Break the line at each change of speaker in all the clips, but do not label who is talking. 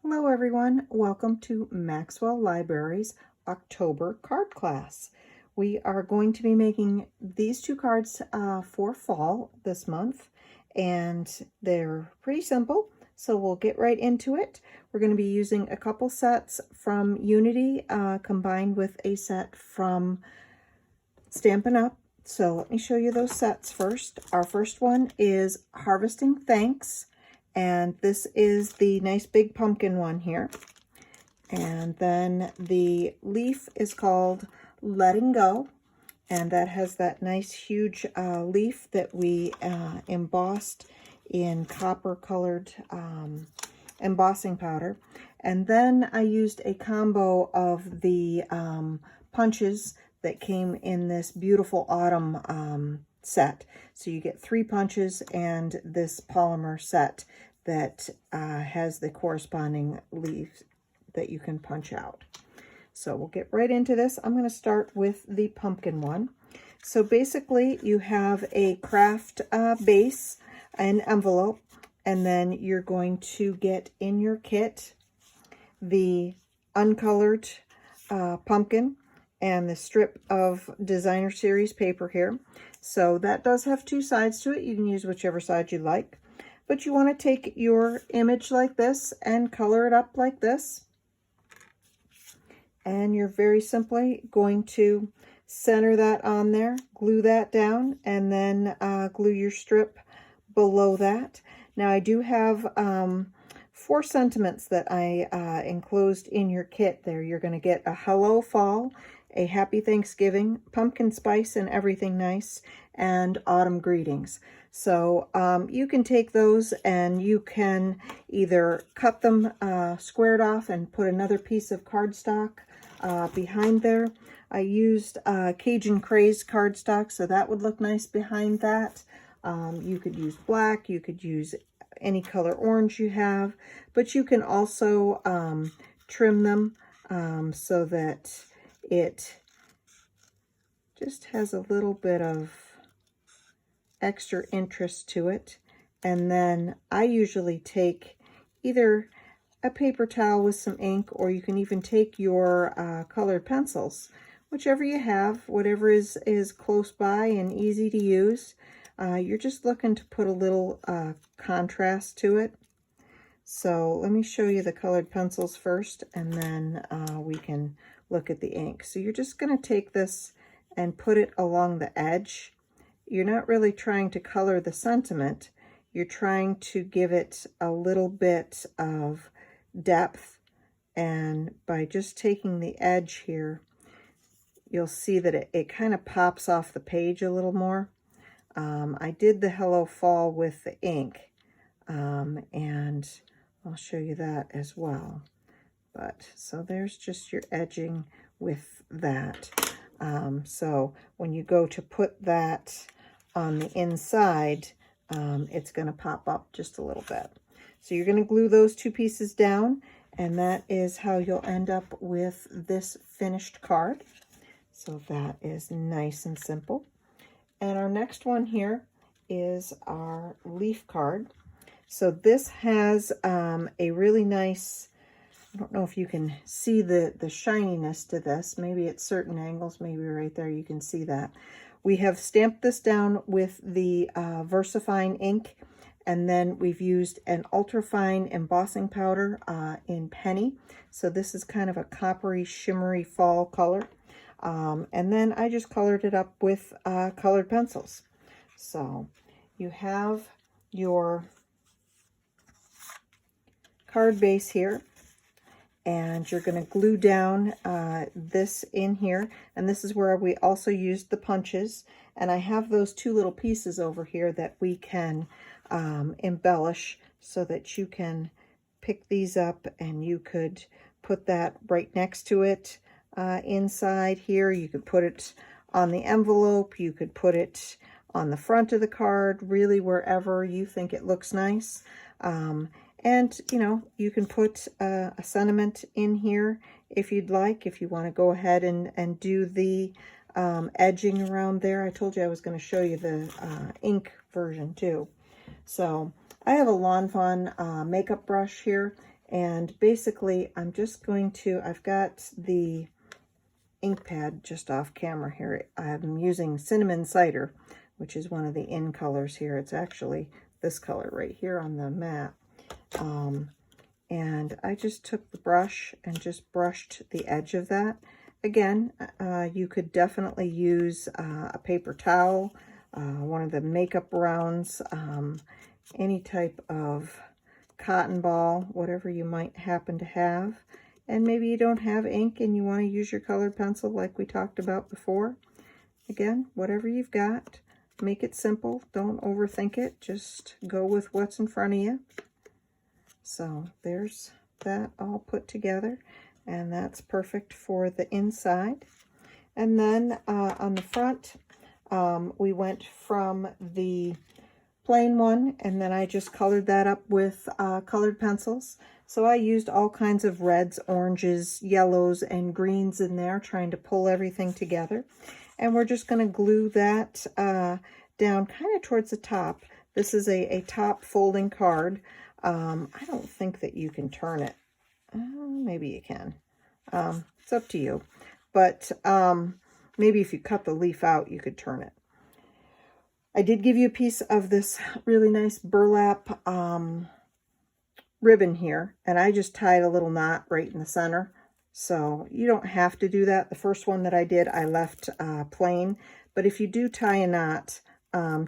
Hello everyone, welcome to Maxwell Library's October card class. We are going to be making these two cards for fall this month, and they're pretty simple, so we'll get right into it. We're going to be using a couple sets from Unity combined with a set from Stampin' Up. So let me show you those sets first. Our first one is Harvesting Thanks, and this is the nice big pumpkin one here. And then the leaf is called Letting Go, and that has that nice huge leaf that we embossed in copper colored embossing powder. And then I used a combo of the punches that came in this beautiful autumn set. So you get 3 punches and this polymer set that has the corresponding leaves that you can punch out. So we'll get right into this. I'm going to start with the pumpkin one. So basically you have a craft base, an envelope, and then you're going to get in your kit the uncolored pumpkin and the strip of designer series paper here. So that does have 2 sides to it. You can use whichever side you like, but you want to take your image like this and color it up like this. And you're very simply going to center that on there, glue that down, and then glue your strip below that. Now I do have 4 sentiments that I enclosed in your kit there. You're going to get a hello fall, a happy Thanksgiving, pumpkin spice and everything nice, and autumn greetings. So you can take those and you can either cut them squared off and put another piece of cardstock behind there. I used Cajun Craze cardstock, so that would look nice behind that. You could use black, you could use any color orange you have, but you can also trim them so that it just has a little bit of extra interest to it. And then I usually take either a paper towel with some ink, or you can even take your colored pencils, whichever you have, whatever is close by and easy to use. You're just looking to put a little contrast to it. So let me show you the colored pencils first, and then we can look at the ink. So you're just going to take this and put it along the edge. You're not really trying to color the sentiment. You're trying to give it a little bit of depth, and by just taking the edge here, you'll see that it kind of pops off the page a little more. I did the Hello Fall with the ink, and I'll show you that as well. But so there's just your edging with that. So when you go to put that on the inside, it's going to pop up just a little bit. So you're going to glue those 2 pieces down, and that is how you'll end up with this finished card. So that is nice and simple. And our next one here is our leaf card. So this has a really nice, I don't know if you can see the shininess to this. Maybe at certain angles, maybe right there you can see that. We have stamped this down with the VersaFine ink, and then we've used an ultrafine embossing powder in Penny. So this is kind of a coppery, shimmery fall color. And then I just colored it up with colored pencils. So you have your card base here, and you're going to glue down this in here, and this is where we also used the punches. And I have those 2 little pieces over here that we can embellish, so that you can pick these up and you could put that right next to it inside here. You could put it on the envelope, you could put it on the front of the card, really wherever you think it looks nice. And, you know, you can put a sentiment in here if you'd like, if you want to go ahead and do the edging around there. I told you I was going to show you the ink version too. So I have a Lawn Fawn makeup brush here, And basically, I'm just going to, I've got the ink pad just off camera here. I'm using Cinnamon Cider, which is one of the in colors here. It's actually this color right here on the mat. And I just took the brush and just brushed the edge of that. Again, you could definitely use a paper towel, one of the makeup rounds, any type of cotton ball, whatever you might happen to have. And maybe you don't have ink and you want to use your colored pencil like we talked about before. Again, whatever you've got, make it simple. Don't overthink it. Just go with what's in front of you. So there's that all put together, and that's perfect for the inside. And then on the front, we went from the plain one, and then I just colored that up with colored pencils. So I used all kinds of reds, oranges, yellows, and greens in there, trying to pull everything together. And we're just going to glue that down kind of towards the top. This is a top folding card. I don't think that you can turn it. Maybe you can. It's up to you. But maybe if you cut the leaf out, you could turn it. I did give you a piece of this really nice burlap ribbon here, and I just tied a little knot right in the center. So you don't have to do that. The first one that I did, I left plain. But if you do tie a knot,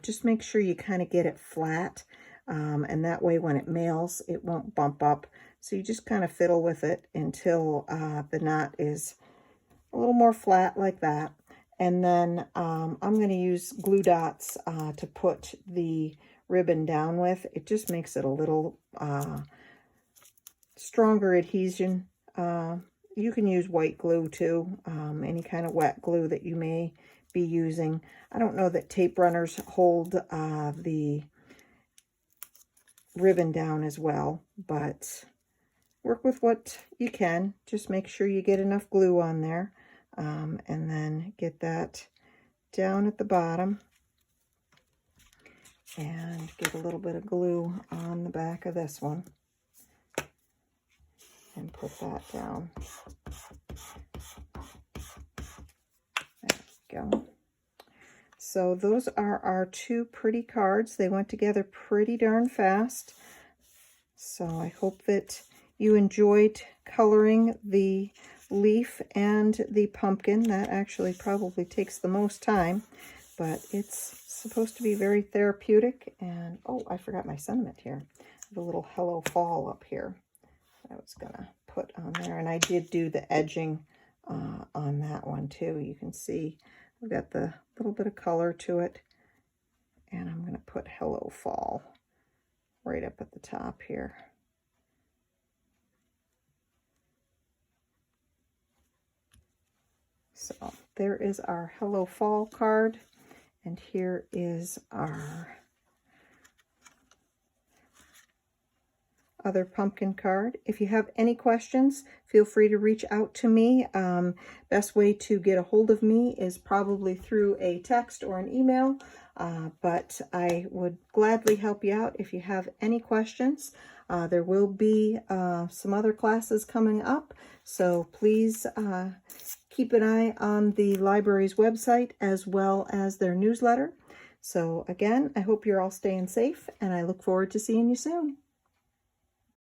just make sure you kind of get it flat. And that way when it mails, it won't bump up. So you just kind of fiddle with it until the knot is a little more flat like that. And then I'm going to use glue dots to put the ribbon down with. It just makes it a little stronger adhesion. You can use white glue too, any kind of wet glue that you may be using. I don't know that tape runners hold the ribbon down as well, but work with what you can. Just make sure you get enough glue on there, and then get that down at the bottom, and get a little bit of glue on the back of this one, and put that down. There we go. So those are our two pretty cards. They went together pretty darn fast. So I hope that you enjoyed coloring the leaf and the pumpkin. That actually probably takes the most time, but it's supposed to be very therapeutic. And oh, I forgot my sentiment here. I have a little Hello Fall up here I was gonna put on there, and I did do the edging on that one too. You can see I've got the little bit of color to it, and I'm going to put Hello Fall right up at the top here. So there is our Hello Fall card, and here is our other pumpkin card. If you have any questions, feel free to reach out to me. Best way to get a hold of me is probably through a text or an email, but I would gladly help you out if you have any questions. There will be some other classes coming up, so please keep an eye on the library's website as well as their newsletter. So again, I hope you're all staying safe, and I look forward to seeing you soon.